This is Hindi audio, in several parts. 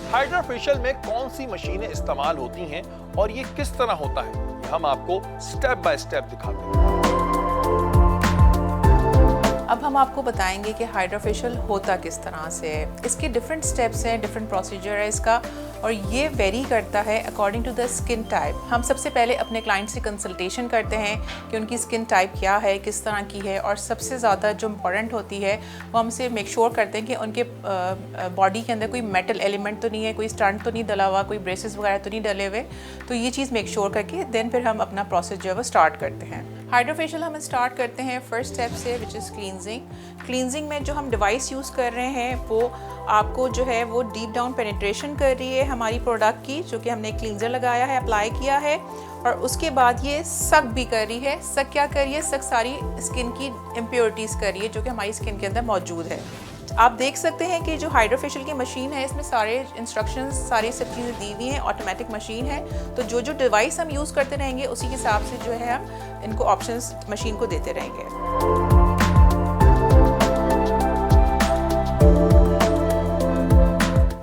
हाइड्रा फेशियल में कौन सी मशीनें इस्तेमाल होती हैं और ये किस तरह होता है, ये हम आपको स्टेप बाय स्टेप दिखाते हैं। अब हम आपको बताएंगे कि हाइड्रा फेशियल होता किस तरह से है। इसके डिफरेंट स्टेप्स हैं, डिफरेंट प्रोसीजर है इसका, और ये वेरी करता है according to the skin type. हम सबसे पहले अपने क्लाइंट से कंसल्टेशन करते हैं कि उनकी स्किन टाइप क्या है, किस तरह की है, और सबसे ज़्यादा जो इम्पॉर्टेंट होती है वो हमसे मेक श्योर करते हैं कि उनके बॉडी के अंदर कोई मेटल एलिमेंट तो नहीं है, कोई स्टंट तो नहीं डला हुआ, कोई ब्रेसेस वगैरह तो नहीं डले हुए। तो ये चीज़ मेक श्योर करके देन फिर हम अपना प्रोसेस जो है वो स्टार्ट करते हैं। हाइड्रा फेशियल हम स्टार्ट करते हैं फर्स्ट स्टेप से, विच इज़ क्लींजिंग। क्लींजिंग में जो हम डिवाइस यूज़ कर रहे हैं वो आपको जो है वो डीप डाउन पेनिट्रेशन कर रही है हमारी प्रोडक्ट की, जो कि हमने क्लींजर लगाया है, अप्लाई किया है, और उसके बाद ये सक भी कर रही है। सक क्या कर रही है? सक सारी स्किन की इम्प्योरिटीज़ कर रही है जो कि हमारी स्किन के अंदर मौजूद है। आप देख सकते हैं कि जो हाइड्रा फेशियल की मशीन है इसमें सारे इंस्ट्रक्शंस, सारी सब चीज़ें दी हुई हैं, ऑटोमेटिक मशीन है। तो जो जो डिवाइस हम यूज़ करते रहेंगे उसी के हिसाब से जो है हम इनको ऑप्शंस मशीन को देते रहेंगे।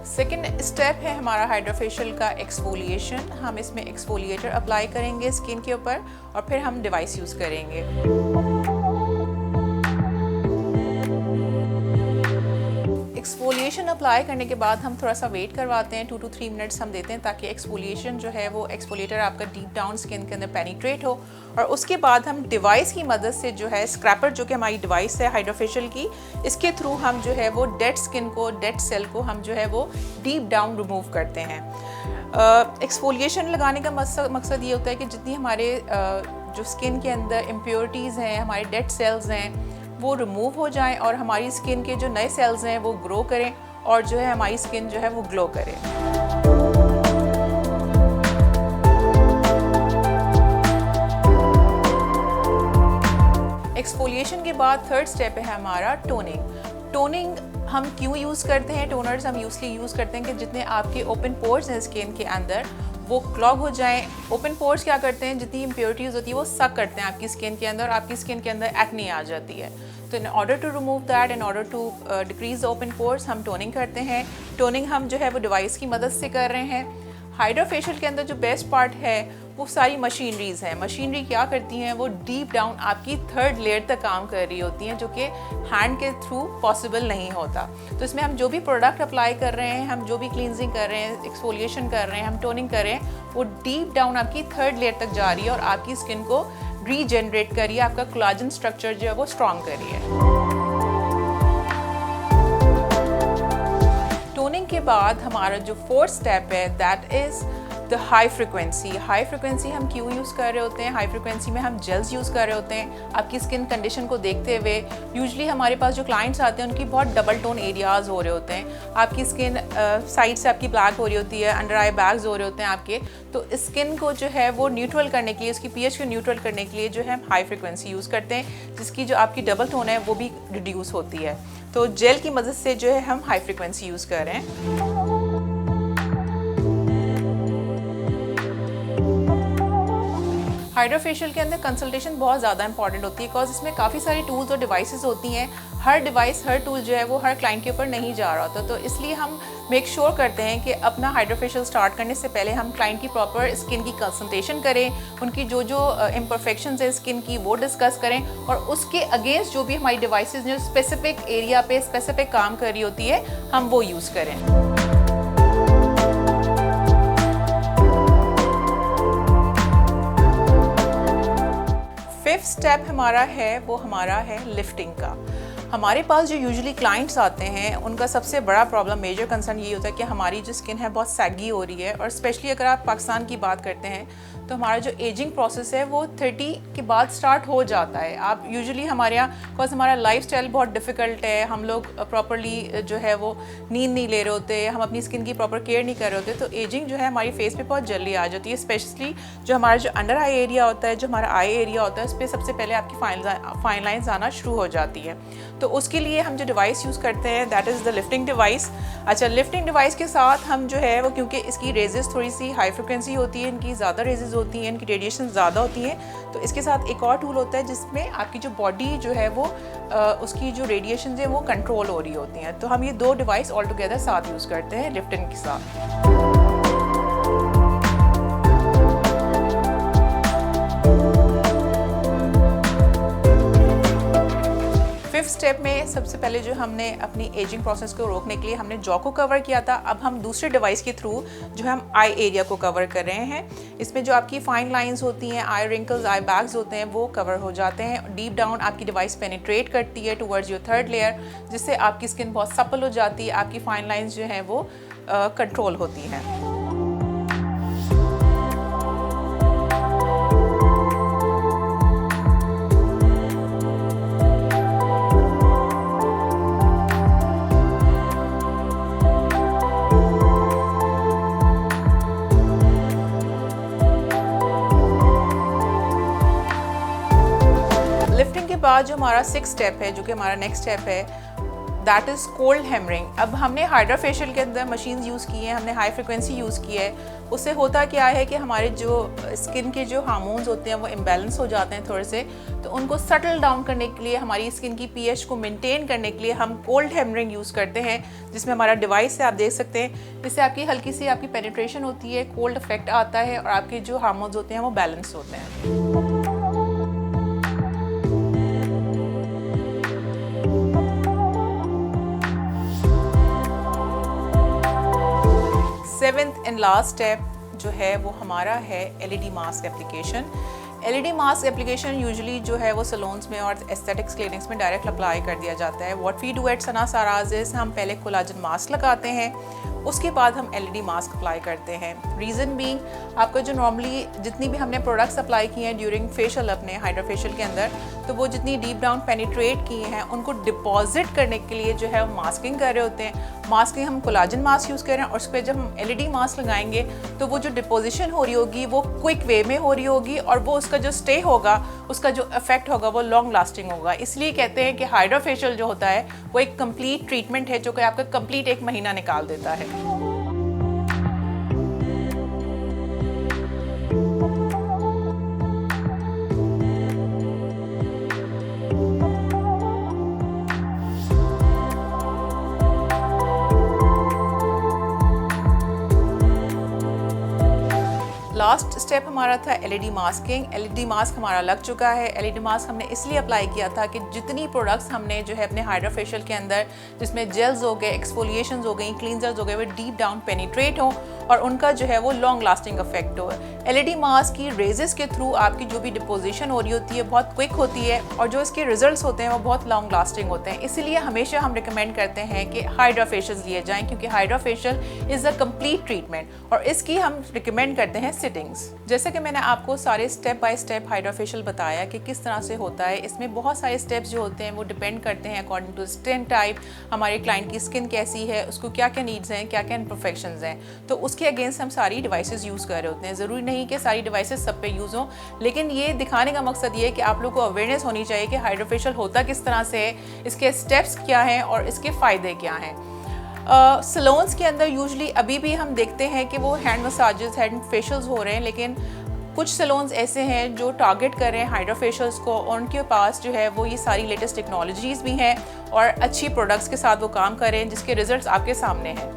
सेकेंड स्टेप है हमारा हाइड्रा फेशियल का एक्सफोलिएशन। हम इसमें एक्सफोलिएटर अप्लाई करेंगे स्किन के ऊपर और फिर हम डिवाइस यूज़ करेंगे। एक्सफोलिएशन अप्लाई करने के बाद हम थोड़ा सा वेट करवाते हैं, 2 to 3 मिनट्स हम देते हैं ताकि एक्सफोलिएशन जो है वो एक्सफोलिएटर आपका डीप डाउन स्किन के अंदर पेनिट्रेट हो। और उसके बाद हम डिवाइस की मदद से जो है स्क्रैपर, जो कि हमारी डिवाइस है हाइड्रा फेशियल की, इसके थ्रू हम जो है वो डेड स्किन को, डेड सेल को हम जो है वो डीप डाउन रिमूव करते हैं। एक्सफोलिएशन लगाने का मकसद ये होता है कि जितनी हमारे जो स्किन के अंदर इम्प्योरिटीज़ हैं, हमारे डेड सेल्स हैं, वो रिमूव हो जाएं और हमारी स्किन के जो नए सेल्स हैं वो ग्रो करें और जो है हमारी स्किन जो है वो ग्लो करे। एक्सफोलिएशन के बाद थर्ड स्टेप है हमारा टोनिंग। टोनिंग हम क्यों यूज़ करते हैं? टोनर्स हम यूज़ करते हैं कि जितने आपके ओपन पोर्स हैं स्किन के अंदर वो क्लॉग हो जाएं। ओपन पोर्स क्या करते हैं? जितनी इम्प्योरिटीज़ होती है वो सक करते हैं आपकी स्किन के अंदर, आपकी स्किन के अंदर एक्ने आ जाती है। तो in order to remove that, in order to decrease the open pores, हम टोनिंग करते हैं। टोनिंग हम जो है वो डिवाइस की मदद से कर रहे हैं। हाइड्रा फेशियल के अंदर जो बेस्ट पार्ट है वो सारी मशीनरीज़ हैं। मशीनरी क्या करती हैं? वो डीप डाउन आपकी थर्ड लेयर तक काम कर रही होती हैं, जो कि हैंड के थ्रू पॉसिबल नहीं होता। तो इसमें हम जो भी प्रोडक्ट अप्लाई कर रहे हैं, हम जो भी क्लींजिंग कर रहे हैं, एक्सफोलिएशन कर रहे हैं, हम टोनिंग कर रहे हैं, वो डीप डाउन आपकी थर्ड लेयर तक जा रही है और आपकी स्किन को रीजनरेट कर रही है, आपका कोलाजन स्ट्रक्चर जो है वो स्ट्रॉन्ग कर रही है। टोनिंग के बाद हमारा जो फोर्थ स्टेप है that is the high frequency. High frequency हम क्यों यूज़ कर रहे होते हैं? हाई फ्रिक्वेंसी में हम जेल्स यूज़ कर रहे होते हैं आपकी स्किन कंडीशन को देखते हुए। यूजुअली हमारे पास जो क्लाइंट्स आते हैं उनकी बहुत डबल टोन एरियाज़ हो रहे होते हैं, आपकी स्किन साइड से आपकी ब्लैक हो रही होती है, अंडर आई बैग्स हो रहे होते हैं आपके। तो स्किन को जो है वो न्यूट्रल करने के लिए, उसकी पीएच को न्यूट्रल करने के लिए जो है हम हाई फ्रिक्वेंसी यूज़ करते हैं, जिसकी जो आपकी डबल टोन है वो भी रिड्यूस होती है। तो जेल की मदद से जो है हम हाई फ्रिक्वेंसी यूज़ कर रहे हैं। हाइड्रा फेशियल के अंदर कंसल्टेशन बहुत ज़्यादा इंपॉर्टेंट होती है, बिकॉज इसमें काफ़ी सारी टूल्स और डिवाइसेस होती हैं। हर डिवाइस, हर टूल जो है वो हर क्लाइंट के ऊपर नहीं जा रहा होता। तो इसलिए हम मेक श्योर करते हैं कि अपना हाइड्रा फेशियल स्टार्ट करने से पहले हम क्लाइंट की प्रॉपर स्किन की कंसल्टेशन करें, उनकी जो जो इम्परफेक्शंस है स्किन की वो डिस्कस करें, और उसके अगेंस्ट जो भी हमारी डिवाइसेस जो स्पेसिफिक एरिया पे स्पेसिफिक काम कर रही होती है हम वो यूज़ करें। फिफ्थ स्टेप हमारा है वो हमारा है लिफ्टिंग का। हमारे पास जो यूजुअली क्लाइंट्स आते हैं उनका सबसे बड़ा प्रॉब्लम, मेजर कंसर्न ये होता है कि हमारी जो स्किन है बहुत सैगी हो रही है, और स्पेशली अगर आप पाकिस्तान की बात करते हैं तो हमारा जो एजिंग प्रोसेस है वो 30 के बाद स्टार्ट हो जाता है। आप यूजुअली हमारे यहाँ, बिकॉज हमारा लाइफस्टाइल बहुत डिफ़िकल्ट है, हम लोग प्रॉपरली जो है वो नींद नहीं ले रहे होते, हम अपनी स्किन की प्रॉपर केयर नहीं कर रहे होते, तो एजिंग जो है हमारी फेस पे बहुत जल्दी आ जाती है। स्पेशली जो हमारा जो अंडर आई एरिया होता है, जो हमारा आई एरिया होता है, उस पर सबसे पहले आपकी फाइन लाइन्स आना शुरू हो जाती है। तो उसके लिए हम जो डिवाइस यूज़ करते हैं that is the lifting device. अच्छा, लिफ्टिंग डिवाइस के साथ हम जो है वो, क्योंकि इसकी रेजेस थोड़ी सी हाई फ्रिक्वेंसी होती है, इनकी ज़्यादा रेजेस होती हैं, इनकी रेडिएशन ज़्यादा होती है, तो इसके साथ एक और टूल होता है जिसमें आपकी जो बॉडी जो है वो उसकी जो रेडिएशन है वो कंट्रोल हो रही होती हैं। तो हम ये दो डिवाइस ऑल टुगेदर साथ यूज़ करते हैं लिफ्टिंग के साथ। फिफ्थ स्टेप में सबसे पहले जो हमने अपनी एजिंग प्रोसेस को रोकने के लिए हमने जॉ को कवर किया था, अब हम दूसरे डिवाइस के थ्रू जो हम आई एरिया को कवर कर रहे हैं। इसमें जो आपकी फाइन लाइंस होती हैं, आई रिंकल्स, आई बैग्स होते हैं, वो कवर हो जाते हैं। डीप डाउन आपकी डिवाइस पेनिट्रेट करती है टुवर्ड्स योर थर्ड लेयर, जिससे आपकी स्किन बहुत सपल हो जाती है, आपकी फाइन लाइंस जो हैं वो कंट्रोल होती हैं। लिफ्टिंग के बाद जो हमारा 6th स्टेप है, जो कि हमारा नेक्स्ट स्टेप है, दैट इज़ कोल्ड हैमरिंग। अब हमने हाइड्रा फेशियल के अंदर मशीन्स यूज़ की हैं, हमने हाई फ्रिक्वेंसी यूज़ की है। उससे होता क्या है कि हमारे जो स्किन के जो हार्मोन्स होते हैं वो इम्बैलेंस हो जाते हैं थोड़े से, तो उनको सटल डाउन करने के लिए, हमारी स्किन की पीएच को मेंटेन करने के लिए हम कोल्ड हैमरिंग यूज़ करते हैं, जिसमें हमारा डिवाइस है, आप देख सकते हैं। इससे आपकी हल्की सी आपकी पेनिट्रेशन होती है, कोल्ड इफेक्ट आता है और आपके जो हार्मोन्स होते हैं वो बैलेंस होते हैं। 7th एंड लास्ट स्टेप जो है वो हमारा है LED mask application. LED mask application usually जो है वो सलोन्स में और एस्थेटिक्स क्लिनिक्स में डायरेक्ट अप्लाई कर दिया जाता है। What we do at Sana Saraj is हम पहले कोलाजन मास्क लगाते हैं, उसके बाद हम एलईडी मास्क अप्लाई करते हैं। रीज़न बीइंग, आपका जो नॉर्मली जितनी भी हमने प्रोडक्ट्स अप्लाई किए हैं ड्यूरिंग फेशियल, अपने हाइड्रा फेशियल के अंदर, तो वो जितनी डीप डाउन पेनिट्रेट किए हैं उनको डिपॉजिट करने के लिए जो है हम मास्किंग कर रहे होते हैं। मास्किंग हम कोलाजन मास्क यूज़ कर रहे हैं और उस पर जब हम एलईडी मास्क लगाएंगे तो वो जो डिपोजिशन हो रही होगी वो क्विक वे में हो रही होगी और वो उसका जो स्टे होगा, उसका जो इफेक्ट होगा वो लॉन्ग लास्टिंग होगा। इसलिए कहते हैं कि हाइड्रा फेशियल जो होता है वो एक कंप्लीट ट्रीटमेंट है जो कि आपका कंप्लीट 1 महीना निकाल देता है। लास्ट स्टेप हमारा था एलईडी मास्किंग। एलईडी मास्क हमारा लग चुका है। एलईडी मास्क हमने इसलिए अप्लाई किया था कि जितनी प्रोडक्ट्स हमने जो है अपने हाइड्रा फेशियल के अंदर, जिसमें जेल्स हो गए, एक्सफोलिएशंस हो गई, क्लींजर्स हो गए, वो डीप डाउन पेनिट्रेट हो और उनका जो है वो लॉन्ग लास्टिंग इफेक्ट हो। एलईडी मास्क की रेजेस के थ्रू आपकी जो भी डिपोजिशन हो रही होती है बहुत क्विक होती है और जो इसके रिजल्ट्स होते हैं वो बहुत लॉन्ग लास्टिंग होते हैं। इसीलिए हमेशा हम रिकमेंड करते हैं कि हाइड्रा फेशियल लिए जाएँ, क्योंकि hydra facial is a complete treatment और इसकी हम रिकमेंड करते हैं सिटिंग्स। जैसे कि मैंने आपको सारे step by step hydra facial बताया कि किस तरह से होता है, इसमें बहुत सारे स्टेप्स जो होते हैं वो डिपेंड करते हैं अकॉर्डिंग टू स्किन टाइप, हमारे क्लाइंट की स्किन कैसी है, उसको क्या क्या नीड्स हैं, क्या क्या इम्परफेक्शंस हैं, तो उसके अगेंस्ट हम सारी डिवाइसेस यूज़ कर रहे होते हैं। ज़रूरी नहीं कि सारी डिवाइसेस सब पे यूज़ हों, लेकिन ये दिखाने का मकसद ये है कि आप लोग को अवेयरनेस होनी चाहिए कि हाइड्रा फेशियल होता किस तरह से है, इसके स्टेप्स क्या हैं और इसके फ़ायदे क्या हैं। सलोन्स के अंदर यूजुअली अभी भी हम देखते हैं कि वो हैंड मसाजेस, हैंड फेशियल्स हो रहे हैं, लेकिन कुछ सलोन्स ऐसे हैं जो टारगेट कर रहे हैं हाइड्रा फेशियल्स को और उनके पास जो है वो ये सारी लेटेस्ट टेक्नोलॉजीज़ भी हैं और अच्छी प्रोडक्ट्स के साथ वो काम कर रहे हैं जिसके रिजल्ट्स आपके सामने हैं।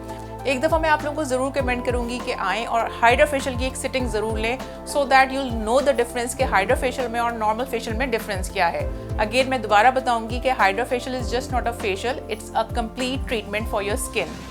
एक दफ़ा मैं आप लोगों को ज़रूर कमेंट करूँगी कि आएँ और हाइड्रा फेशियल की एक सिटिंग ज़रूर लें, so that you'll know the difference कि हाइड्रा फेशियल में और नॉर्मल फेशियल में डिफरेंस क्या है। अगेन मैं दोबारा बताऊँगी कि hydra facial is just not a facial, it's a complete treatment for your skin.